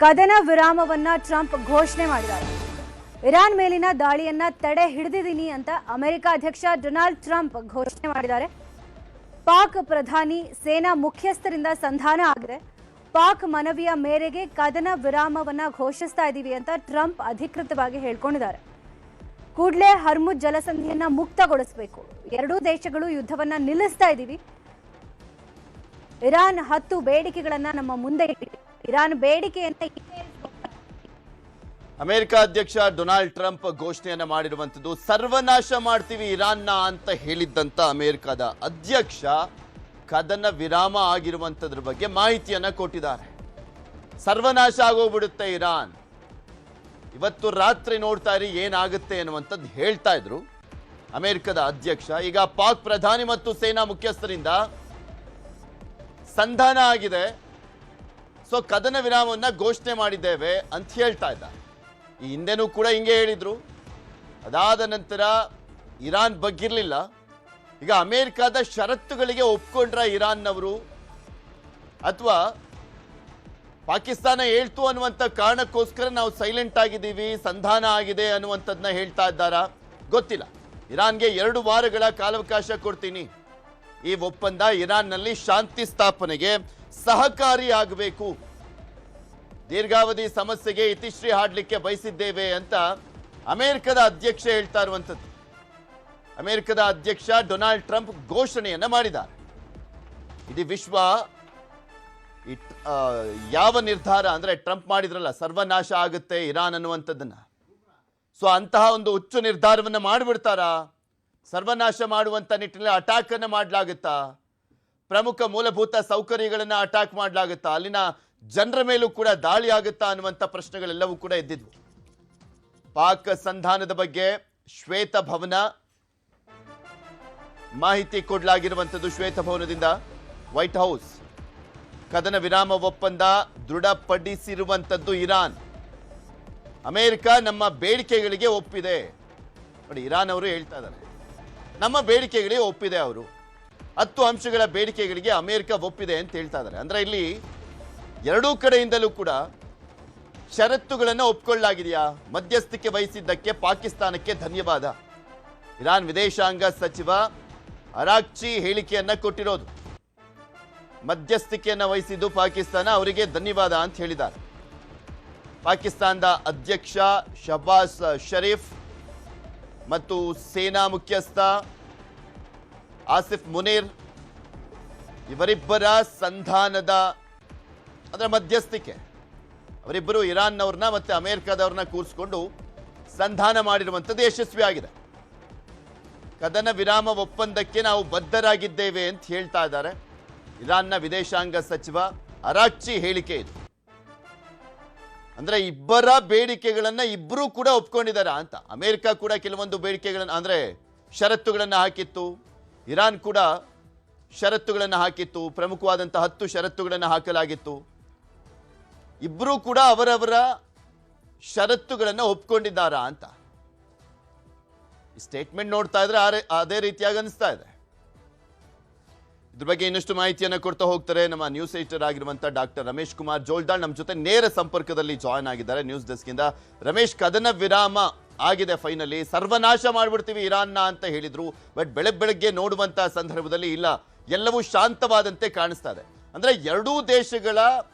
ಕದನ ವಿರಾಮವನ್ನ ಟ್ರಂಪ್ ಘೋಷಣೆ ಮಾಡಿದ್ದಾರೆ. ಇರಾನ್ ಮೇಲಿನ ದಾಳಿಯನ್ನ ತಡೆ ಹಿಡಿದಿದ್ದೀನಿ ಅಂತ ಅಮೆರಿಕ ಅಧ್ಯಕ್ಷ ಡೊನಾಲ್ಡ್ ಟ್ರಂಪ್ ಘೋಷಣೆ ಮಾಡಿದ್ದಾರೆ. ಪಾಕ್ ಪ್ರಧಾನಿ ಸೇನಾ ಮುಖ್ಯಸ್ಥರಿಂದ ಸಂಧಾನ ಆಗಿದೆ. ಪಾಕ್ ಮನವಿಯ ಮೇರೆಗೆ ಕದನ ವಿರಾಮವನ್ನ ಘೋಷಿಸ್ತಾ ಇದ್ದೀವಿ ಅಂತ ಟ್ರಂಪ್ ಅಧಿಕೃತವಾಗಿ ಹೇಳ್ಕೊಂಡಿದ್ದಾರೆ. ಕೂಡಲೇ ಹರ್ಮುಜ್ ಜಲಸಂಧಿಯನ್ನ ಮುಕ್ತಗೊಳಿಸಬೇಕು. ಎರಡೂ ದೇಶಗಳು ಯುದ್ಧವನ್ನ ನಿಲ್ಲಿಸ್ತಾ ಇದ್ದೀವಿ. ಇರಾನ್ 10 ಬೇಡಿಕೆಗಳನ್ನ ನಮ್ಮ ಮುಂದೆ ಇಟ್ಟಿದೆ. ಇರಾನ್ ಬೇಡಿಕೆಯನ್ನ ಅಮೆರಿಕ ಅಧ್ಯಕ್ಷ ಡೊನಾಲ್ಡ್ ಟ್ರಂಪ್ ಘೋಷಣೆಯನ್ನ ಮಾಡಿರುವಂತದ್ದು ಸರ್ವನಾಶ ಮಾಡ್ತೀವಿ ಇರಾನ್ನ ಅಂತ ಹೇಳಿದ್ದಂತ ಅಮೆರಿಕದ ಅಧ್ಯಕ್ಷ ಕದನ ವಿರಾಮ ಆಗಿರುವಂತದ್ರ ಬಗ್ಗೆ ಮಾಹಿತಿಯನ್ನ ಕೊಟ್ಟಿದ್ದಾರೆ. ಸರ್ವನಾಶ ಆಗೋಗ್ಬಿಡುತ್ತೆ ಇರಾನ್, ಇವತ್ತು ರಾತ್ರಿ ನೋಡ್ತಾ ಇರಿ ಏನಾಗುತ್ತೆ ಅನ್ನುವಂಥದ್ದು ಹೇಳ್ತಾ ಇದ್ರು ಅಮೆರಿಕದ ಅಧ್ಯಕ್ಷ. ಈಗ ಪಾಕ್ ಪ್ರಧಾನಿ ಮತ್ತು ಸೇನಾ ಮುಖ್ಯಸ್ಥರಿಂದ ಸಂಧಾನ ಆಗಿದೆ. ಸೊ ಕದನ ವಿರಾಮವನ್ನ ಘೋಷಣೆ ಮಾಡಿದ್ದೇವೆ ಅಂತ ಹೇಳ್ತಾ ಇದ್ದಾರೆ. ಈ ಹಿಂದೆನೂ ಕೂಡ ಹಿಂಗೆ ಹೇಳಿದ್ರು. ಅದಾದ ನಂತರ ಇರಾನ್ ಬಗ್ಗಿರ್ಲಿಲ್ಲ. ಈಗ ಅಮೆರಿಕದ ಷರತ್ತುಗಳಿಗೆ ಒಪ್ಕೊಂಡ್ರ ಇರಾನ್ನವರು ಅಥವಾ ಪಾಕಿಸ್ತಾನ ಹೇಳ್ತು ಅನ್ನುವಂಥ ಕಾರಣಕ್ಕೋಸ್ಕರ ನಾವು ಸೈಲೆಂಟ್ ಆಗಿದ್ದೀವಿ, ಸಂಧಾನ ಆಗಿದೆ ಅನ್ನುವಂಥದ್ದನ್ನ ಹೇಳ್ತಾ ಇದ್ದಾರಾ ಗೊತ್ತಿಲ್ಲ. ಇರಾನ್ಗೆ 2 ವಾರಗಳ ಕಾಲಾವಕಾಶ ಕೊಡ್ತೀನಿ. ಈ ಒಪ್ಪಂದ ಇರಾನ್ನಲ್ಲಿ ಶಾಂತಿ ಸ್ಥಾಪನೆಗೆ ಸಹಕಾರಿಯಾಗಬೇಕು, ದೀರ್ಘಾವಧಿ ಸಮಸ್ಯೆಗೆ ಇತಿಶ್ರೀ ಹಾಡಲಿಕ್ಕೆ ಬಯಸಿದ್ದೇವೆ ಅಂತ ಅಮೆರಿಕದ ಅಧ್ಯಕ್ಷ ಹೇಳ್ತಾ ಇರುವಂಥದ್ದು. ಅಮೆರಿಕದ ಅಧ್ಯಕ್ಷ ಡೊನಾಲ್ಡ್ ಟ್ರಂಪ್ ಘೋಷಣೆಯನ್ನ ಮಾಡಿದ್ದಾರೆ. ಇಡೀ ವಿಶ್ವ ಯಾವ ನಿರ್ಧಾರ ಅಂದ್ರೆ ಟ್ರಂಪ್ ಮಾಡಿದ್ರಲ್ಲ ಸರ್ವನಾಶ ಆಗುತ್ತೆ ಇರಾನ್ ಅನ್ನುವಂಥದ್ದನ್ನ, ಸೊ ಅಂತಹ ಒಂದು ಹುಚ್ಚು ನಿರ್ಧಾರವನ್ನ ಮಾಡಿಬಿಡ್ತಾರಾ? ಸರ್ವನಾಶ ಮಾಡುವಂತ ನಿಟ್ಟಿನಲ್ಲಿ ಅಟ್ಯಾಕ್ ಅನ್ನ ಮಾಡಲಾಗುತ್ತಾ? ಪ್ರಮುಖ ಮೂಲಭೂತ ಸೌಕರ್ಯಗಳನ್ನ ಅಟ್ಯಾಕ್ ಮಾಡಲಾಗುತ್ತಾ? ಅಲ್ಲಿನ ಜನರ ಮೇಲೂ ಕೂಡ ದಾಳಿ ಆಗುತ್ತಾ ಅನ್ನುವಂಥ ಪ್ರಶ್ನೆಗಳೆಲ್ಲವೂ ಕೂಡ ಎದ್ದಿದ್ವು. ಪಾಕ್ ಸಂಧಾನದ ಬಗ್ಗೆ ಶ್ವೇತಭವನ ಮಾಹಿತಿ ಕೊಡಲಾಗಿರುವಂಥದ್ದು. ಶ್ವೇತಭವನದಿಂದ ವೈಟ್ ಹೌಸ್ ಕದನ ವಿರಾಮ ಒಪ್ಪಂದ ದೃಢಪಡಿಸಿರುವಂಥದ್ದು ಇರಾನ್. ಅಮೆರಿಕ ನಮ್ಮ ಬೇಡಿಕೆಗಳಿಗೆ ಒಪ್ಪಿದೆ. ನೋಡಿ, ಇರಾನ್ ಅವರು ಹೇಳ್ತಾ ಇದ್ದಾರೆ ನಮ್ಮ ಬೇಡಿಕೆಗಳಿಗೆ ಒಪ್ಪಿದೆ. ಅವರು 10 ಅಂಶಗಳ ಬೇಡಿಕೆಗಳಿಗೆ ಅಮೆರಿಕ ಒಪ್ಪಿದೆ ಅಂತ ಹೇಳ್ತಾ ಇದ್ದಾರೆ. ಅಂದ್ರೆ ಇಲ್ಲಿ ಎರಡೂ ಕಡೆಯಿಂದಲೂ ಕೂಡ ಷರತ್ತುಗಳನ್ನು ಒಪ್ಕೊಳ್ಳಲಾಗಿದೆಯಾ? ಮಧ್ಯಸ್ಥಿಕೆ ವಹಿಸಿದ್ದಕ್ಕೆ ಪಾಕಿಸ್ತಾನಕ್ಕೆ ಧನ್ಯವಾದ. ಇರಾನ್ ವಿದೇಶಾಂಗ ಸಚಿವ ಅರಾಕ್ಚಿ ಹೇಳಿಕೆಯನ್ನ ಕೊಟ್ಟಿರೋದು. ಮಧ್ಯಸ್ಥಿಕೆಯನ್ನು ವಹಿಸಿದ್ದು ಪಾಕಿಸ್ತಾನ, ಅವರಿಗೆ ಧನ್ಯವಾದ ಅಂತ ಹೇಳಿದ್ದಾರೆ. ಪಾಕಿಸ್ತಾನದ ಅಧ್ಯಕ್ಷ ಶಹಬಾಜ್ ಶರೀಫ್ ಮತ್ತು ಸೇನಾ ಮುಖ್ಯಸ್ಥ ಆಸಿಫ್ ಮುನೀರ್ ಇವರಿಬ್ಬರ ಸಂಧಾನದ ಅದರ ಮಧ್ಯಸ್ಥಿಕೆ, ಅವರಿಬ್ಬರು ಇರಾನ್ನವ್ರನ್ನ ಮತ್ತೆ ಅಮೆರಿಕದವ್ರನ್ನ ಕೂರಿಸಿಕೊಂಡು ಸಂಧಾನ ಮಾಡಿರುವಂಥದ್ದು ಯಶಸ್ವಿಯಾಗಿದೆ. ಕದನ ವಿರಾಮ ಒಪ್ಪಂದಕ್ಕೆ ನಾವು ಬದ್ಧರಾಗಿದ್ದೇವೆ ಅಂತ ಹೇಳ್ತಾ ಇದ್ದಾರೆ ಇರಾನ್ನ ವಿದೇಶಾಂಗ ಸಚಿವ ಅರಾಕ್ಚಿ ಹೇಳಿಕೆ ಇದು. ಅಂದ್ರೆ ಇಬ್ಬರ ಬೇಡಿಕೆಗಳನ್ನ ಇಬ್ಬರೂ ಕೂಡ ಒಪ್ಕೊಂಡಿದ್ದಾರೆ ಅಂತ. ಅಮೆರಿಕ ಕೂಡ ಕೆಲವೊಂದು ಬೇಡಿಕೆಗಳನ್ನ ಅಂದ್ರೆ ಷರತ್ತುಗಳನ್ನ ಹಾಕಿತ್ತು, ಇರಾನ್ ಕೂಡ ಷರತ್ತುಗಳನ್ನು ಹಾಕಿತ್ತು. ಪ್ರಮುಖವಾದಂತಹ 10 ಷರತ್ತುಗಳನ್ನು ಹಾಕಲಾಗಿತ್ತು. ಇಬ್ಬರೂ ಕೂಡ ಅವರವರ ಷರತ್ತುಗಳನ್ನು ಒಪ್ಕೊಂಡಿದ್ದಾರಾ ಅಂತ ಸ್ಟೇಟ್ಮೆಂಟ್ ನೋಡ್ತಾ ಇದ್ರೆ ಅದೇ ರೀತಿಯಾಗಿ ಅನಿಸ್ತಾ ಇದೆ. ಇದ್ರ ಬಗ್ಗೆ ಇನ್ನಷ್ಟು ಮಾಹಿತಿಯನ್ನು ಕೊಡ್ತಾ ಹೋಗ್ತಾರೆ ನಮ್ಮ ನ್ಯೂಸ್ ಎಡಿಟರ್ ಆಗಿರುವಂತಹ ಡಾಕ್ಟರ್ ರಮೇಶ್ ಕುಮಾರ್ ಜೋಲ್ದಾಳ್ ನಮ್ಮ ಜೊತೆ ನೇರ ಸಂಪರ್ಕದಲ್ಲಿ ಜಾಯ್ನ್ ಆಗಿದ್ದಾರೆ ನ್ಯೂಸ್ ಡೆಸ್ಕ್ ಇಂದ. ರಮೇಶ್, ಕದನ ವಿರಾಮ ಆಗಿದೆ, ಫೈನಲಿ ಸರ್ವನಾಶ ಮಾಡ್ಬಿಡ್ತೀವಿ ಇರಾನ್ನ ಅಂತ ಹೇಳಿದ್ರು. ಬಟ್ ಬೆಳಗ್ಗೆ ನೋಡುವಂತಹ ಸಂದರ್ಭದಲ್ಲಿ ಇಲ್ಲ, ಎಲ್ಲವೂ ಶಾಂತವಾದಂತೆ ಕಾಣಿಸ್ತಾ ಇದೆ. ಅಂದ್ರೆ ಎರಡೂ ದೇಶಗಳ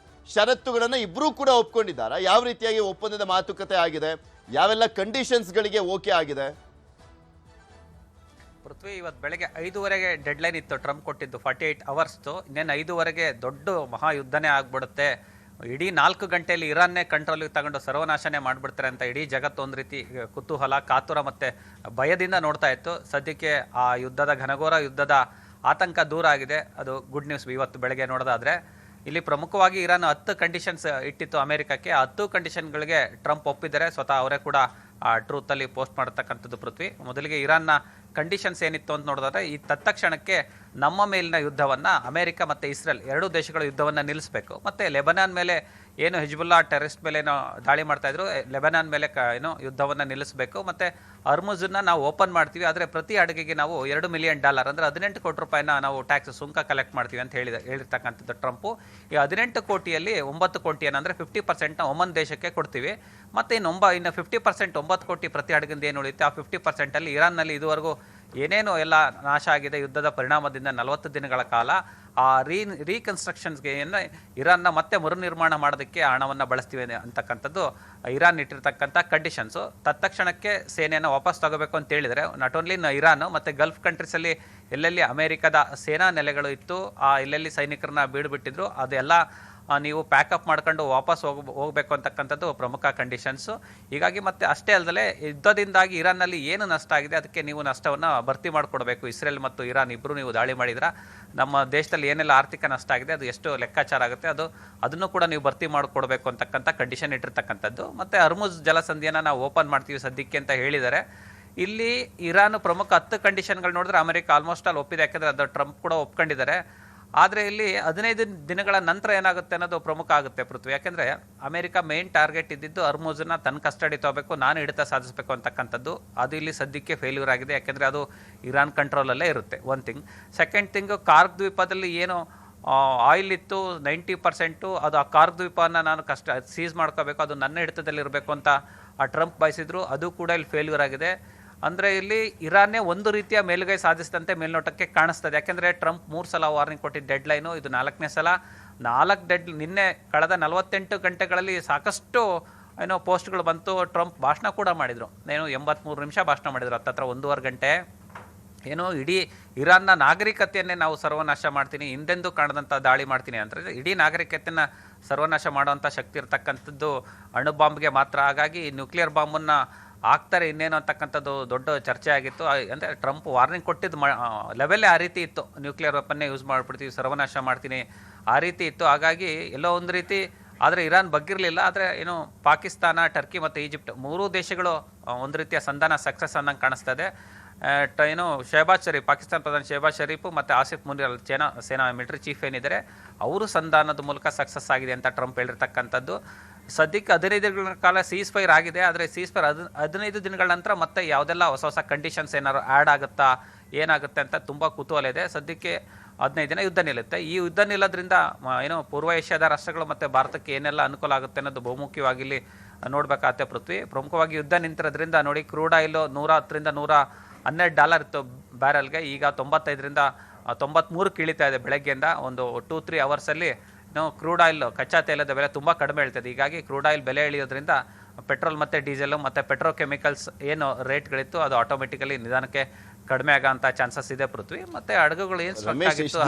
ಷರತ್ತುಗಳನ್ನು ಇಬ್ಬರೂ ಕೂಡ ಒಪ್ಕೊಂಡಿದ್ದಾರೆ. ಯಾವ ರೀತಿಯಾಗಿ ಒಪ್ಪಂದದ ಮಾತುಕತೆ ಆಗಿದೆ, ಯಾವೆಲ್ಲ ಕಂಡೀಷನ್ಸ್ಗಳಿಗೆ ಓಕೆ ಆಗಿದೆ? ಪೃಥ್ವಿ, ಇವತ್ತು ಬೆಳಗ್ಗೆ 5:15 ಡೆಡ್ಲೈನ್ ಇತ್ತು ಟ್ರಂಪ್ ಕೊಟ್ಟಿದ್ದು, 48 ಅವರ್ಸ್ದು. ಇನ್ನೇನು 5:15 ದೊಡ್ಡ ಮಹಾಯುದ್ಧನೇ ಆಗ್ಬಿಡುತ್ತೆ, ಇಡೀ 4 ಗಂಟೆಯಲ್ಲಿ ಇರಾನ್ನೇ ಕಂಟ್ರೋಲಿಗೆ ತಗೊಂಡು ಸರ್ವನಾಶನೇ ಮಾಡಿಬಿಡ್ತಾರೆ ಅಂತ ಇಡೀ ಜಗತ್ತು ಒಂದು ರೀತಿ ಕುತೂಹಲ, ಕಾತುರ ಮತ್ತು ಭಯದಿಂದ ನೋಡ್ತಾ ಇತ್ತು. ಸದ್ಯಕ್ಕೆ ಆ ಯುದ್ಧದ ಘನಘೋರ ಯುದ್ಧದ ಆತಂಕ ದೂರ ಆಗಿದೆ. ಅದು ಗುಡ್ ನ್ಯೂಸ್. ಇವತ್ತು ಬೆಳಗ್ಗೆ ನೋಡೋದಾದರೆ ಇಲ್ಲಿ ಪ್ರಮುಖವಾಗಿ ಇರಾನ್ 10 ಕಂಡೀಷನ್ಸ್ ಇಟ್ಟಿತ್ತು ಅಮೆರಿಕಕ್ಕೆ. ಆ 10 ಕಂಡೀಷನ್ಗಳಿಗೆ ಟ್ರಂಪ್ ಒಪ್ಪಿದ್ದಾರೆ. ಸ್ವತಃ ಅವರೇ ಕೂಡ ಟ್ರೂತಲ್ಲಿ ಪೋಸ್ಟ್ ಮಾಡತಕ್ಕಂಥದ್ದು. ಪೃಥ್ವಿ, ಮೊದಲಿಗೆ ಇರಾನ್ನ ಕಂಡೀಷನ್ಸ್ ಏನಿತ್ತು ಅಂತ ನೋಡೋದಾದ್ರೆ, ಈ ತತ್ಕ್ಷಣಕ್ಕೆ ನಮ್ಮ ಮೇಲಿನ ಯುದ್ಧವನ್ನು ಅಮೆರಿಕ ಮತ್ತು ಇಸ್ರೇಲ್ ಎರಡೂ ದೇಶಗಳ ಯುದ್ಧವನ್ನು ನಿಲ್ಲಿಸಬೇಕು, ಮತ್ತು ಲೆಬನಾನ್ ಮೇಲೆ ಏನು ಹಿಜ್ಬುಲ್ಲಾ ಟೆರರಿಸ್ಟ್ ಮೇಲೆ ಏನೋ ದಾಳಿ ಮಾಡ್ತಾಯಿದ್ರು, ಲೆಬನಾನ್ ಮೇಲೆ ಏನೋ ಯುದ್ಧವನ್ನು ನಿಲ್ಲಿಸಬೇಕು, ಮತ್ತು ಹರ್ಮುಜನ್ನು ನಾವು ಓಪನ್ ಮಾಡ್ತೀವಿ, ಆದರೆ ಪ್ರತಿ ಅಡುಗೆಗೆ ನಾವು $2 ಮಿಲಿಯನ್ ಅಂದರೆ 18 ಕೋಟಿ ರೂಪಾಯಿನ ನಾವು ಟ್ಯಾಕ್ಸ್ ಸುಂಕ ಕಲೆಕ್ಟ್ ಮಾಡ್ತೀವಿ ಅಂತ ಹೇಳಿರ್ತಕ್ಕಂಥದ್ದು ಟ್ರಂಪು. ಈ 18 ಕೋಟಿಯಲ್ಲಿ 9 ಕೋಟಿ ಏನಂದರೆ 50% ಒಮನ್ ದೇಶಕ್ಕೆ ಕೊಡ್ತೀವಿ, ಮತ್ತು ಇನ್ನು 50% 9 ಕೋಟಿ ಪ್ರತಿ ಅಡುಗೆಂದು ಏನು ಉಳಿಯುತ್ತೆ ಆ 50%ಅಲ್ಲಿ ಇರಾನ್ನಲ್ಲಿ ಇದುವರೆಗೂ ಏನೇನು ಎಲ್ಲ ನಾಶ ಆಗಿದೆ ಯುದ್ಧದ ಪರಿಣಾಮದಿಂದ 40 ದಿನಗಳ ಕಾಲ ಆ ರೀಕನ್ಸ್ಟ್ರಕ್ಷನ್ಸ್ಗೆ ಏನು ಇರಾನ್ನ ಮತ್ತೆ ಮರುನಿರ್ಮಾಣ ಮಾಡೋದಕ್ಕೆ ಹಣವನ್ನು ಬಳಸ್ತೀವಿ ಅಂತಕ್ಕಂಥದ್ದು ಇರಾನ್ ಇಟ್ಟಿರ್ತಕ್ಕಂಥ ಕಂಡೀಷನ್ಸು. ತತ್ಕ್ಷಣಕ್ಕೆ ಸೇನೆಯನ್ನು ವಾಪಸ್ ತಗೋಬೇಕು ಅಂತ ಹೇಳಿದರೆ ನಾಟ್ ಓನ್ಲಿ ಇರಾನ್ ಮತ್ತು ಗಲ್ಫ್ ಕಂಟ್ರೀಸಲ್ಲಿ ಎಲ್ಲೆಲ್ಲಿ ಅಮೇರಿಕದ ಸೇನಾ ನೆಲೆಗಳು ಇತ್ತು, ಎಲ್ಲೆಲ್ಲಿ ಸೈನಿಕರನ್ನ ಬೀಡುಬಿಟ್ಟಿದ್ರು ಅದೆಲ್ಲ ನೀವು ಪ್ಯಾಕಪ್ ಮಾಡ್ಕೊಂಡು ವಾಪಸ್ ಹೋಗಬೇಕು ಅಂತಕ್ಕಂಥದ್ದು ಪ್ರಮುಖ ಕಂಡೀಷನ್ಸು. ಹೀಗಾಗಿ ಮತ್ತೆ ಅಷ್ಟೇ ಅಲ್ಲದೆ ಯುದ್ಧದಿಂದಾಗಿ ಇರಾನ್ನಲ್ಲಿ ಏನು ನಷ್ಟ ಆಗಿದೆ ಅದಕ್ಕೆ ನೀವು ನಷ್ಟವನ್ನು ಭರ್ತಿ ಮಾಡಿಕೊಡ್ಬೇಕು. ಇಸ್ರೇಲ್ ಮತ್ತು ಇರಾನ್ ಇಬ್ಬರು ನೀವು ದಾಳಿ ಮಾಡಿದ್ರೆ ನಮ್ಮ ದೇಶದಲ್ಲಿ ಏನೆಲ್ಲ ಆರ್ಥಿಕ ನಷ್ಟ ಆಗಿದೆ ಅದು ಎಷ್ಟು ಲೆಕ್ಕಾಚಾರ ಆಗುತ್ತೆ ಅದನ್ನು ಕೂಡ ನೀವು ಭರ್ತಿ ಮಾಡಿಕೊಡ್ಬೇಕು ಅಂತಕ್ಕಂಥ ಕಂಡೀಷನ್ ಇಟ್ಟಿರ್ತಕ್ಕಂಥದ್ದು. ಮತ್ತು ಹರ್ಮುಜ್ ಜಲಸಂಧಿಯನ್ನು ನಾವು ಓಪನ್ ಮಾಡ್ತೀವಿ ಸದ್ಯಕ್ಕೆ ಅಂತ ಹೇಳಿದ್ದಾರೆ. ಇಲ್ಲಿ ಇರಾನ್ ಪ್ರಮುಖ 10 ಕಂಡೀಷನ್ಗಳು ನೋಡಿದ್ರೆ ಅಮೆರಿಕ ಆಲ್ಮೋಸ್ಟ್ ಆಲ್ ಒಪ್ಪಿದೆ, ಯಾಕೆಂದರೆ ಅದು ಟ್ರಂಪ್ ಕೂಡ ಒಪ್ಕೊಂಡಿದ್ದಾರೆ. ಆದರೆ ಇಲ್ಲಿ 15 ದಿನಗಳ ನಂತರ ಏನಾಗುತ್ತೆ ಅನ್ನೋದು ಪ್ರಮುಖ ಆಗುತ್ತೆ ಪೃಥ್ವಿ. ಯಾಕೆಂದರೆ ಅಮೆರಿಕ ಮೇನ್ ಟಾರ್ಗೆಟ್ ಇದ್ದಿದ್ದು ಹರ್ಮುಜನ್ನ ತನ್ನ ಕಸ್ಟಡಿ ತಗೋಬೇಕು, ನಾನು ಹಿಡಿತ ಸಾಧಿಸಬೇಕು ಅಂತಕ್ಕಂಥದ್ದು. ಅದು ಇಲ್ಲಿ ಸದ್ಯಕ್ಕೆ ಫೇಲ್ಯೂರ್ ಆಗಿದೆ, ಯಾಕೆಂದರೆ ಅದು ಇರಾನ್ ಕಂಟ್ರೋಲಲ್ಲೇ ಇರುತ್ತೆ. One thing. ಸೆಕೆಂಡ್ ಥಿಂಗು, ಕಾರ್ಗ್ ದ್ವೀಪದಲ್ಲಿ ಏನು ಆಯಿಲ್ ಇತ್ತು 90%, ಅದು ಆ ಕಾರ್ಗ್ ದ್ವೀಪವನ್ನು ನಾನು ಸೀಸ್ ಮಾಡ್ಕೋಬೇಕು, ಅದು ನನ್ನ ಹಿಡಿತದಲ್ಲಿರಬೇಕು ಅಂತ ಆ ಟ್ರಂಪ್ ಬಯಸಿದ್ರು, ಅದು ಕೂಡ ಇಲ್ಲಿ ಫೇಲ್ಯೂರ್ ಆಗಿದೆ. ಅಂದರೆ ಇಲ್ಲಿ ಇರಾನ್ನೇ ಒಂದು ರೀತಿಯ ಮೇಲುಗೈ ಸಾಧಿಸಿದಂತೆ ಮೇಲ್ನೋಟಕ್ಕೆ ಕಾಣಿಸ್ತದೆ. ಯಾಕೆಂದರೆ ಟ್ರಂಪ್ 3 ಸಲ ವಾರ್ನಿಂಗ್ ಕೊಟ್ಟಿದ್ದ ಡೆಡ್ಲೈನು, ಇದು 4ನೇ ಸಲ. 4 ನಿನ್ನೆ ಕಳೆದ 48 ಗಂಟೆಗಳಲ್ಲಿ ಸಾಕಷ್ಟು ಏನೋ ಪೋಸ್ಟ್ಗಳು ಬಂತು. ಟ್ರಂಪ್ ಭಾಷಣ ಕೂಡ ಮಾಡಿದರು, 83 ನಿಮಿಷ ಭಾಷಣ ಮಾಡಿದರು, ಹತ್ತತ್ರ 1.5 ಗಂಟೆ. ಇಡೀ ಇರಾನ್ನ ನಾಗರಿಕತೆಯನ್ನೇ ನಾವು ಸರ್ವನಾಶ ಮಾಡ್ತೀನಿ, ಹಿಂದೆಂದೂ ಕಾಣದಂಥ ದಾಳಿ ಮಾಡ್ತೀನಿ ಅಂದರೆ ಇಡೀ ನಾಗರಿಕತೆಯನ್ನು ಸರ್ವನಾಶ ಮಾಡುವಂಥ ಶಕ್ತಿ ಇರ್ತಕ್ಕಂಥದ್ದು ಅಣು ಬಾಂಬ್ಗೆ ಮಾತ್ರ. ಹಾಗಾಗಿ ನ್ಯೂಕ್ಲಿಯರ್ ಬಾಂಬನ್ನು ಆಗ್ತಾರೆ ಇನ್ನೇನು ಅಂತಕ್ಕಂಥದ್ದು ದೊಡ್ಡ ಚರ್ಚೆ ಆಗಿತ್ತು. ಅಂದರೆ ಟ್ರಂಪ್ ವಾರ್ನಿಂಗ್ ಕೊಟ್ಟಿದ್ದು ಲೆವೆಲ್ಲೇ ಆ ರೀತಿ ಇತ್ತು, ನ್ಯೂಕ್ಲಿಯರ್ ವೆಪನ್ನೇ ಯೂಸ್ ಮಾಡಿಬಿಡ್ತೀವಿ, ಸರ್ವನಾಶ ಮಾಡ್ತೀನಿ ಆ ರೀತಿ ಇತ್ತು. ಹಾಗಾಗಿ ಎಲ್ಲೋ ಒಂದು ರೀತಿ ಆದರೆ ಇರಾನ್ ಬಗ್ಗಿರಲಿಲ್ಲ. ಆದರೆ ಪಾಕಿಸ್ತಾನ, ಟರ್ಕಿ ಮತ್ತು ಈಜಿಪ್ಟ್ 3 ದೇಶಗಳು ಒಂದು ರೀತಿಯ ಸಂಧಾನ ಸಕ್ಸಸ್ ಅನ್ನಂಗೆ ಕಾಣಿಸ್ತಾ ಇದೆ. ಶೆಹಬಾಜ್ ಶರೀಫ್, ಪಾಕಿಸ್ತಾನ ಪ್ರಧಾನಿ ಶೆಹಬಾಜ್ ಶರೀಫ್ ಮತ್ತು ಆಸಿಫ್ ಮುನೀರ್ ಸೇನಾ ಮಿಲಿಟರಿ ಚೀಫ್ ಏನಿದ್ದಾರೆ ಅವರು ಸಂಧಾನದ ಮೂಲಕ ಸಕ್ಸಸ್ ಆಗಿದೆ ಅಂತ ಟ್ರಂಪ್ ಹೇಳಿರ್ತಕ್ಕಂಥದ್ದು. ಸದ್ಯಕ್ಕೆ 15 ದಿನಗಳ ಕಾಲ ಸೀಸ್ ಫೈರ್ ಆಗಿದೆ. ಆದರೆ ಸೀಸ್ ಫೈರ್ 15 ದಿನಗಳ ನಂತರ ಮತ್ತೆ ಯಾವುದೆಲ್ಲ ಹೊಸ ಕಂಡೀಷನ್ಸ್ ಏನಾದ್ರು ಆ್ಯಡ್ ಆಗುತ್ತಾ, ಏನಾಗುತ್ತೆ ಅಂತ ತುಂಬ ಕುತೂಹಲ ಇದೆ. ಸದ್ಯಕ್ಕೆ 15 ದಿನ ಯುದ್ಧ ನಿಲ್ಲುತ್ತೆ. ಈ ಯುದ್ಧ ನಿಲ್ಲೋದ್ರಿಂದ ಪೂರ್ವ ಏಷ್ಯಾದ ರಾಷ್ಟ್ರಗಳು ಮತ್ತು ಭಾರತಕ್ಕೆ ಏನೆಲ್ಲ ಅನುಕೂಲ ಆಗುತ್ತೆ ಅನ್ನೋದು ಬಹುಮುಖ್ಯವಾಗಿ ಇಲ್ಲಿ ನೋಡಬೇಕಾಗತ್ತೆ ಪೃಥ್ವಿ. ಪ್ರಮುಖವಾಗಿ ಯುದ್ಧ ನಿಂತಿರೋದ್ರಿಂದ ನೋಡಿ, ಕ್ರೂಡ್ ಆಯಿಲು $110ರಿಂದ $112 ಇತ್ತು ಬ್ಯಾರಲ್ಗೆ, ಈಗ 95ರಿಂದ 93 ಇಳಿತಾ ಇದೆ ಬೆಳಗ್ಗೆಯಿಂದ. ಒಂದು 2-3 ಅವರ್ಸಲ್ಲಿ ಕ್ರೂಡ್ ಆಯಿಲ್ ಕಚ್ಚಾ ತೈಲದ ಬೆಲೆ ತುಂಬ ಕಡಿಮೆ ಇಳ್ತದೆ. ಹೀಗಾಗಿ ಕ್ರೂಡ್ ಆಯಿಲ್ ಬೆಲೆ ಇಳಿಯೋದ್ರಿಂದ ಪೆಟ್ರೋಲ್ ಮತ್ತು ಡೀಸೆಲು ಮತ್ತು ಪೆಟ್ರೋಕೆಮಿಕಲ್ಸ್ ಏನು ರೇಟ್ಗಳಿತ್ತು ಅದು ಆಟೋಮೆಟಿಕಲಿ ನಿಧಾನಕ್ಕೆ ಕಡಿಮೆ ಆಗೋಂಥ ಚಾನ್ಸಸ್ ಇದೆ ಪೃಥ್ವಿ. ಮತ್ತೆ ಹಡಗುಗಳು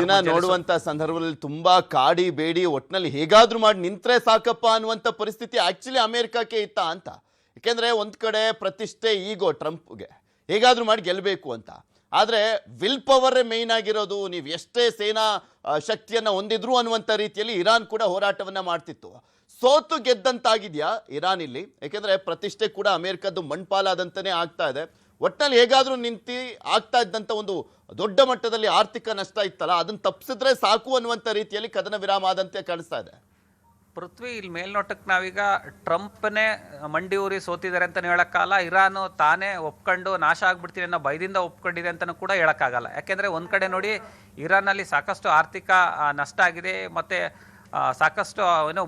ದಿನ ನೋಡುವಂತ ಸಂದರ್ಭದಲ್ಲಿ ತುಂಬಾ ಕಾಡಿ ಬೇಡಿ ಒಟ್ನಲ್ಲಿ ಹೇಗಾದ್ರೂ ಮಾಡಿ ನಿಂತ್ರೆ ಸಾಕಪ್ಪ ಅನ್ನುವಂಥ ಪರಿಸ್ಥಿತಿ ಆಕ್ಚುಲಿ ಅಮೆರಿಕಕ್ಕೆ ಇತ್ತ ಅಂತ. ಯಾಕೆಂದ್ರೆ ಒಂದ್ ಕಡೆ ಪ್ರತಿಷ್ಠೆ ಈಗೋ ಟ್ರಂಪ್ಗೆ ಹೇಗಾದ್ರೂ ಮಾಡಿ ಗೆಲ್ಲಬೇಕು ಅಂತ, ಆದರೆ ವಿಲ್ ಪವರೇ ಮೇಯ್ನ್ ಆಗಿರೋದು. ನೀವು ಎಷ್ಟೇ ಸೇನಾ ಶಕ್ತಿಯನ್ನು ಹೊಂದಿದ್ರು ಅನ್ನುವಂಥ ರೀತಿಯಲ್ಲಿ ಇರಾನ್ ಕೂಡ ಹೋರಾಟವನ್ನು ಮಾಡ್ತಿತ್ತು. ಸೋತು ಗೆದ್ದಂತಾಗಿದೆಯಾ ಇರಾನ್ ಇಲ್ಲಿ? ಯಾಕೆಂದರೆ ಪ್ರತಿಷ್ಠೆ ಕೂಡ ಅಮೆರಿಕದ್ದು ಮಣ್ಪಾಲಾದಂತನೇ ಆಗ್ತಾ ಇದೆ. ಒಟ್ಟಿನಲ್ಲಿ ಹೇಗಾದರೂ ನಿಂತು ಆಗ್ತಾ ಇದ್ದಂಥ ಒಂದು ದೊಡ್ಡ ಮಟ್ಟದಲ್ಲಿ ಆರ್ಥಿಕ ನಷ್ಟ ಇತ್ತಲ್ಲ, ಅದನ್ನು ತಪ್ಪಿಸಿದ್ರೆ ಸಾಕು ಅನ್ನುವಂಥ ರೀತಿಯಲ್ಲಿ ಕದನ ವಿರಾಮ ಆದಂತೆ ಕಾಣಿಸ್ತಾ ಇದೆ. ಪೃಥ್ವಿ, ಇಲ್ಲಿ ಮೇಲ್ನೋಟಕ್ಕೆ ನಾವೀಗ ಟ್ರಂಪ್ನೇ ಮಂಡಿ ಊರಿ ಸೋತಿದ್ದಾರೆ ಅಂತಲೂ ಹೇಳೋಕ್ಕಾಗಲ್ಲ, ಇರಾನು ತಾನೇ ಒಪ್ಕೊಂಡು ನಾಶ ಆಗ್ಬಿಡ್ತೀನಿ ಅನ್ನೋ ಭಯದಿಂದ ಒಪ್ಕೊಂಡಿದೆ ಅಂತಲೂ ಕೂಡ ಹೇಳೋಕ್ಕಾಗಲ್ಲ. ಯಾಕೆಂದರೆ ಒಂದು ಕಡೆ ನೋಡಿ, ಇರಾನಲ್ಲಿ ಸಾಕಷ್ಟು ಆರ್ಥಿಕ ನಷ್ಟ ಆಗಿದೆ, ಮತ್ತು ಸಾಕಷ್ಟು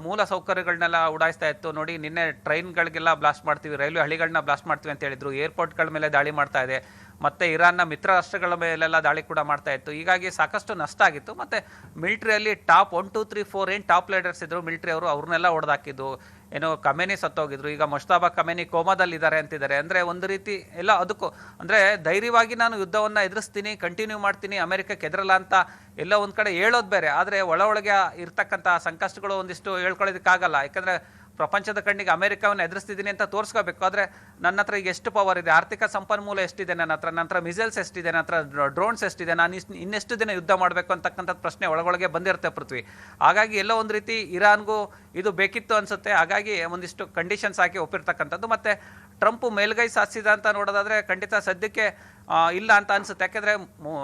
ಮೂಲ ಸೌಕರ್ಯಗಳನ್ನೆಲ್ಲ ಉಡಾಯಿಸ್ತಾ ಇತ್ತು. ನೋಡಿ, ನಿನ್ನೆ ಟ್ರೈನ್ಗಳಿಗೆಲ್ಲ ಬ್ಲಾಸ್ಟ್ ಮಾಡ್ತೀವಿ, ರೈಲ್ವೆ ಹಳಿಗಳನ್ನ ಬ್ಲಾಸ್ಟ್ ಮಾಡ್ತೀವಿ ಅಂತ ಹೇಳಿದ್ರು, ಏರ್ಪೋರ್ಟ್ಗಳ ಮೇಲೆ ದಾಳಿ ಮಾಡ್ತಾ ಇದೆ, ಮತ್ತು ಇರಾನ್ನ ಮಿತ್ರ ರಾಷ್ಟ್ರಗಳ ಮೇಲೆಲ್ಲ ದಾಳಿ ಕೂಡ ಮಾಡ್ತಾ ಇತ್ತು. ಹೀಗಾಗಿ ಸಾಕಷ್ಟು ನಷ್ಟ ಆಗಿತ್ತು. ಮತ್ತು ಮಿಲಿಟ್ರಿಯಲ್ಲಿ ಟಾಪ್ 1, 2, 3, 4 ಏನು ಟಾಪ್ ಲೀಡರ್ಸ್ ಇದ್ದರು ಮಿಲಿಟ್ರಿ ಅವರು, ಅವ್ರನ್ನೆಲ್ಲ ಹೊಡೆದಾಕಿದ್ದು. ಕಮೇನಿ ಸತ್ತೋಗಿದ್ರು, ಈಗ ಮುಷ್ತಾಬಾ ಕಮೇನಿ ಕೋಮಾದಲ್ಲಿದ್ದಾರೆ ಅಂತಿದ್ದಾರೆ. ಅಂದರೆ ಒಂದು ರೀತಿ ಎಲ್ಲ ಅದಕ್ಕೂ ಅಂದರೆ ಧೈರ್ಯವಾಗಿ ನಾನು ಯುದ್ಧವನ್ನು ಎದುರಿಸ್ತೀನಿ, ಕಂಟಿನ್ಯೂ ಮಾಡ್ತೀನಿ, ಅಮೆರಿಕಕ್ಕೆ ಎದುರಲ್ಲ ಅಂತ ಎಲ್ಲ ಒಂದು ಕಡೆ ಹೇಳೋದು ಬೇರೆ, ಆದರೆ ಒಳಗೆ ಇರ್ತಕ್ಕಂಥ ಸಂಕಷ್ಟಗಳು ಒಂದಿಷ್ಟು ಹೇಳ್ಕೊಳ್ಳೋದಕ್ಕಾಗಲ್ಲ. ಯಾಕಂದರೆ ಪ್ರಪಂಚದ ಕಣ್ಣಿಗೆ ಅಮೆರಿಕವನ್ನು ಎದುರಿಸ್ತಿದ್ದೀನಿ ಅಂತ ತೋರಿಸ್ಕೋಬೇಕು. ಆದರೆ ನನ್ನ ಹತ್ರ ಈಗ ಎಷ್ಟು ಪವರ್ ಇದೆ, ಆರ್ಥಿಕ ಸಂಪನ್ಮೂಲ ಎಷ್ಟಿದೆ ನನ್ನ ಹತ್ರ ಮಿಸೈಲ್ಸ್ ಎಷ್ಟಿದೆ, ನನ್ನ ಹತ್ರ ಡ್ರೋನ್ಸ್ ಎಷ್ಟಿದೆ, ನಾನು ಇನ್ನೆಷ್ಟು ದಿನ ಯುದ್ಧ ಮಾಡಬೇಕು ಅಂತಕ್ಕಂಥದ್ದು ಪ್ರಶ್ನೆ ಒಳಗೊಳಗೆ ಬಂದಿರುತ್ತೆ ಪೃಥ್ವಿ. ಹಾಗಾಗಿ ಎಲ್ಲೋ ಒಂದು ರೀತಿ ಇರಾನ್ಗೂ ಇದು ಬೇಕಿತ್ತು ಅನಿಸುತ್ತೆ. ಹಾಗಾಗಿ ಒಂದಿಷ್ಟು ಕಂಡೀಷನ್ಸ್ ಹಾಕಿ ಒಪ್ಪಿರ್ತಕ್ಕಂಥದ್ದು. ಮತ್ತು ಟ್ರಂಪ್ ಮೇಲ್ಗೈ ಸಾಧಿಸಿದ ಅಂತ ನೋಡೋದಾದ್ರೆ ಖಂಡಿತ ಸದ್ಯಕ್ಕೆ ಇಲ್ಲ ಅಂತ ಅನ್ಸುತ್ತೆ. ಯಾಕೆಂದ್ರೆ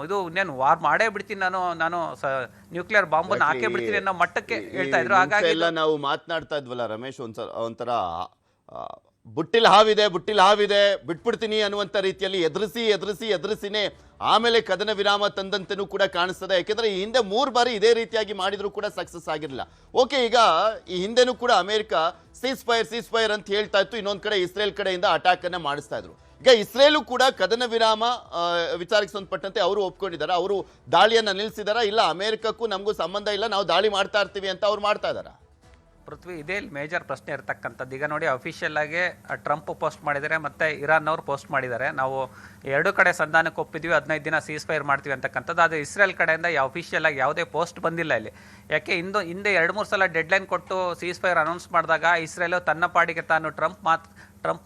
ಇದು ಇನ್ನೇನು ವಾರ್ ಮಾಡೇ ಬಿಡ್ತೀನಿ ನಾನು ನ್ಯೂಕ್ಲಿಯರ್ ಬಾಂಬನ್ನು ಹಾಕೇ ಬಿಡ್ತೀನಿ ಅನ್ನೋ ಮಟ್ಟಕ್ಕೆ ಹೇಳ್ತಾ ಇದ್ರು. ಹಾಗಾಗಿ ಎಲ್ಲ ನಾವು ಮಾತನಾಡ್ತಾ ಇದ್ವಲ್ಲ ರಮೇಶ್, ಒಂಥರ ಬುಟ್ಟಿಲ್ ಹಾವಿದೆ ಬಿಟ್ಬಿಡ್ತೀನಿ ಅನ್ನುವಂಥ ರೀತಿಯಲ್ಲಿ ಎದುರಿಸಿನೇ ಆಮೇಲೆ ಕದನ ವಿರಾಮ ತಂದಂತೆನೂ ಕೂಡ ಕಾಣಿಸ್ತದೆ. ಯಾಕೆಂದ್ರೆ ಈ ಹಿಂದೆ 3 ಬಾರಿ ಇದೇ ರೀತಿಯಾಗಿ ಮಾಡಿದ್ರು ಕೂಡ ಸಕ್ಸಸ್ ಆಗಿರಲಿಲ್ಲ. ಓಕೆ, ಈಗ ಈ ಹಿಂದೆನೂ ಕೂಡ ಅಮೆರಿಕ ಸೀಸ್ ಫೈರ್ ಅಂತ ಹೇಳ್ತಾ ಇತ್ತು, ಇನ್ನೊಂದು ಕಡೆ ಇಸ್ರೇಲ್ ಕಡೆಯಿಂದ ಅಟ್ಯಾಕ್ ಅನ್ನ ಮಾಡಿಸ್ತಾ ಇದ್ರು. ಈಗ ಇಸ್ರೇಲು ಕೂಡ ಕದನ ವಿರಾಮ ವಿಚಾರಕ್ಕೆ ಸಂಬಂಧಪಟ್ಟಂತೆ ಅವರು ಒಪ್ಕೊಂಡಿದ್ದಾರೆ, ಅವರು ದಾಳಿಯನ್ನ ನಿಲ್ಲಿಸಿದಾರ, ಇಲ್ಲ ಅಮೆರಿಕಕ್ಕೂ ನಮಗೂ ಸಂಬಂಧ ಇಲ್ಲ, ನಾವು ದಾಳಿ ಮಾಡ್ತಾ ಇರ್ತೀವಿ ಅಂತ ಅವ್ರು ಮಾಡ್ತಾ ಇದಾರ? ಪೃಥ್ವಿ, ಇದೇ ಮೇಜರ್ ಪ್ರಶ್ನೆ ಇರ್ತಕ್ಕಂಥದ್ದು. ಈಗ ನೋಡಿ, ಅಫಿಷಿಯಲ್ ಆಗಿ ಟ್ರಂಪ್ ಪೋಸ್ಟ್ ಮಾಡಿದ್ದಾರೆ ಮತ್ತು ಇರಾನ್ ಅವರು ಪೋಸ್ಟ್ ಮಾಡಿದ್ದಾರೆ, ನಾವು 2 ಕಡೆ ಸಂಧಾನಕ್ಕೆ ಒಪ್ಪಿದ್ವಿ, 15 ದಿನ ಸೀಸ್ ಫೈರ್ ಮಾಡ್ತೀವಿ ಅಂತಕ್ಕಂಥದ್ದು. ಅದು ಇಸ್ರೇಲ್ ಕಡೆಯಿಂದ ಅಫಿಷಿಯಲ್ ಆಗಿ ಯಾವುದೇ ಪೋಸ್ಟ್ ಬಂದಿಲ್ಲ ಇಲ್ಲಿ. ಯಾಕೆ ಹಿಂದೆ 2-3 ಸಲ ಡೆಡ್ಲೈನ್ ಕೊಟ್ಟು ಸೀಸ್ ಫೈರ್ ಅನೌನ್ಸ್ ಮಾಡಿದಾಗ ಇಸ್ರೇಲು ತನ್ನ ಪಾಡಿಗೆ ತಾನು ಟ್ರಂಪ್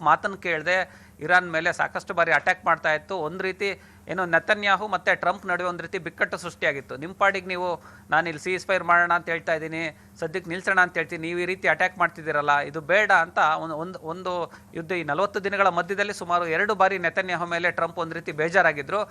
ಮಾತನ್ನು ಕೇಳದೆ ಇರಾನ್ ಮೇಲೆ ಸಾಕಷ್ಟು ಬಾರಿ ಅಟ್ಯಾಕ್ ಮಾಡ್ತಾ ಇತ್ತು. ಒಂದು ರೀತಿ ಏನೋ ನೆತನ್ಯಾಹು ಮತ್ತು ಟ್ರಂಪ್ ನಡುವೆ ಒಂದು ರೀತಿ ಬಿಕ್ಕಟ್ಟು ಸೃಷ್ಟಿಯಾಗಿತ್ತು. ನಿಮ್ಮ ಪಾಡಿಗೆ ನೀವು ನಾನು ಇಲ್ಲಿ ಸೀಸ್ ಫೈರ್ ಮಾಡೋಣ ಅಂತ ಹೇಳ್ತಾ ಇದ್ದೀನಿ, ಸದ್ಯಕ್ಕೆ ನಿಲ್ಸೋಣ ಅಂತ ಹೇಳ್ತೀನಿ, ನೀವು ಈ ರೀತಿ ಅಟ್ಯಾಕ್ ಮಾಡ್ತಿದ್ದೀರಲ್ಲ, ಇದು ಬೇಡ ಅಂತ ಒಂದು ಯುದ್ಧ ಈ 40 ದಿನಗಳ ಮಧ್ಯದಲ್ಲಿ ಸುಮಾರು 2 ಬಾರಿ ನೆತನ್ಯಾಹು ಮೇಲೆ ಟ್ರಂಪ್ ಒಂದು ರೀತಿ ಬೇಜಾರಾಗಿದ್ರು.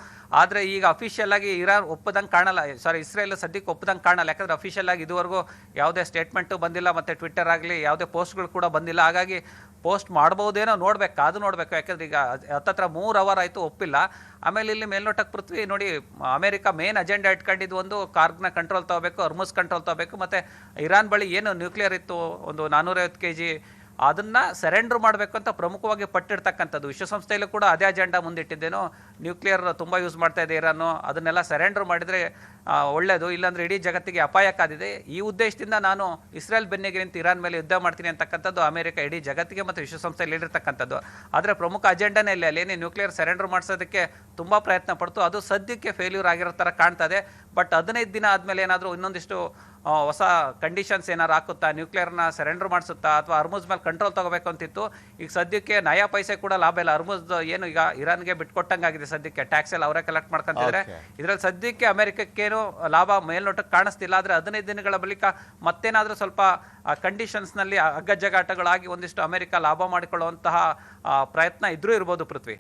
ಆದರೆ ಈಗ ಅಫಿಷಿಯಲ್ ಆಗಿ ಇರಾನ್ ಒಪ್ಪದಂಗೆ ಕಾಣಲ್ಲ, ಇಸ್ರೇಲ್ ಸದ್ಯಕ್ಕೆ ಒಪ್ಪದಂಗೆ ಕಾಣಲ್ಲ. ಯಾಕಂದರೆ ಅಫಿಷಿಯಲ್ ಆಗಿ ಇದುವರೆಗೂ ಯಾವುದೇ ಸ್ಟೇಟ್ಮೆಂಟು ಬಂದಿಲ್ಲ, ಮತ್ತು ಟ್ವಿಟ್ಟರ್ ಆಗಲಿ ಯಾವುದೇ ಪೋಸ್ಟ್ಗಳು ಕೂಡ ಬಂದಿಲ್ಲ. ಹಾಗಾಗಿ ಪೋಸ್ಟ್ ಮಾಡ್ಬೋದೇನೋ, ನೋಡಬೇಕು. ಯಾಕಂದ್ರೆ ಈಗ ಹತ್ತತ್ರ 3 ಅವರ್ ಆಯಿತು, ಒಪ್ಪಿಲ್ಲ. ಆಮೇಲೆ ಇಲ್ಲಿ ಮೇಲ್ನೋಟಕ್ಕೆ ಪೃಥ್ವಿ ನೋಡಿ, ಅಮೆರಿಕ ಮೇನ್ ಅಜೆಂಡಾ ಇಟ್ಕೊಂಡಿದ್ದು ಒಂದು ಕಾರ್ಗ್ನ ಕಂಟ್ರೋಲ್ ತಗೋಬೇಕು, ಅರ್ಮುಸ್ ಕಂಟ್ರೋಲ್ ತಗೋಬೇಕು, ಮತ್ತು ಇರಾನ್ ಬಳಿ ಏನು ನ್ಯೂಕ್ಲಿಯರ್ ಇತ್ತು ಒಂದು 450 kg, ಅದನ್ನು ಸರೆಂಡರ್ ಮಾಡಬೇಕು ಅಂತ ಪ್ರಮುಖವಾಗಿ ಪಟ್ಟಿರ್ತಕ್ಕಂಥದ್ದು. ವಿಶ್ವಸಂಸ್ಥೆಯಲ್ಲೂ ಕೂಡ ಅದೇ ಅಜೆಂಡಾ ಮುಂದಿಟ್ಟಿದ್ದೇನೋ, ನ್ಯೂಕ್ಲಿಯರ್ ತುಂಬ ಯೂಸ್ ಮಾಡ್ತಾ ಇದೆ ಇರಾನು, ಅದನ್ನೆಲ್ಲ ಸರೆಂಡರ್ ಮಾಡಿದರೆ ಒಳ್ಳೆಯದು, ಇಲ್ಲಾಂದರೆ ಇಡೀ ಜಗತ್ತಿಗೆ ಅಪಾಯ ಕಾದಿದೆ. ಈ ಉದ್ದೇಶದಿಂದ ನಾನು ಇಸ್ರೇಲ್ ಬೆನ್ನಿಗೆ ನಿಂತು ಇರಾನ್ ಮೇಲೆ ಯುದ್ಧ ಮಾಡ್ತೀನಿ ಅಂತಕ್ಕಂಥದ್ದು ಅಮೆರಿಕ ಇಡೀ ಜಗತ್ತಿಗೆ ಮತ್ತು ವಿಶ್ವಸಂಸ್ಥೆಯಲ್ಲಿ ಹೇಳಿರ್ತಕ್ಕಂಥದ್ದು. ಆದರೆ ಪ್ರಮುಖ ಅಜೆಂಡಾನೇ ಇಲ್ಲ, ಅಲ್ಲೇನೇ ನ್ಯೂಕ್ಲಿಯರ್ ಸರೆಂಡರ್ ಮಾಡಿಸೋದಕ್ಕೆ ತುಂಬ ಪ್ರಯತ್ನ ಪಡ್ತು, ಅದು ಸದ್ಯಕ್ಕೆ ಫೇಲ್ಯೂರ್ ಆಗಿರೋ ಥರ ಕಾಣ್ತದೆ. ಬಟ್ 15 ದಿನ ಆದಮೇಲೆ ಏನಾದರೂ ಇನ್ನೊಂದಿಷ್ಟು ಹೊಸ ಕಂಡೀಷನ್ಸ್ ಏನಾರು ಹಾಕುತ್ತಾ, ನ್ಯೂಕ್ಲಿಯರ್ನ ಸರೆಂಡರ್ ಮಾಡಿಸುತ್ತಾ, ಅಥವಾ ಅರ್ಮುಸ್ ಮೇಲೆ ಕಂಟ್ರೋಲ್ ತಗೋಬೇಕು ಅಂತಿತ್ತು. ಈಗ ಸದ್ಯಕ್ಕೆ ನಯಾ ಪೈಸೆ ಕೂಡ ಲಾಭ ಇಲ್ಲ. ಅರ್ಮುಸ್ ಏನು ಈಗ ಇರಾನ್ಗೆ ಬಿಟ್ಕೊಟ್ಟಂಗಾಗಿದೆ ಸದ್ಯಕ್ಕೆ, ಟ್ಯಾಕ್ಸ್ ಎಲ್ಲ ಅವರೇ ಕಲೆಕ್ಟ್ ಮಾಡ್ಕೊಂತಿದ್ರೆ. ಇದರಲ್ಲಿ ಸದ್ಯಕ್ಕೆ ಅಮೆರಿಕಕ್ಕೇನು ಲಾಭ ಮೇಲ್ನೋಟಕ್ಕೆ ಕಾಣಿಸ್ತಿಲ್ಲ. ಆದರೆ 15 ದಿನಗಳ ಬಳಿಕ ಮತ್ತೇನಾದರೂ ಸ್ವಲ್ಪ ಕಂಡೀಷನ್ಸ್ನಲ್ಲಿ ಅಗ್ಗಜಗಾಟಗಳಾಗಿ ಒಂದಿಷ್ಟು ಅಮೆರಿಕ ಲಾಭ ಮಾಡಿಕೊಳ್ಳುವಂತಹ ಪ್ರಯತ್ನ ಇದ್ರೂ ಇರ್ಬೋದು ಪೃಥ್ವಿ.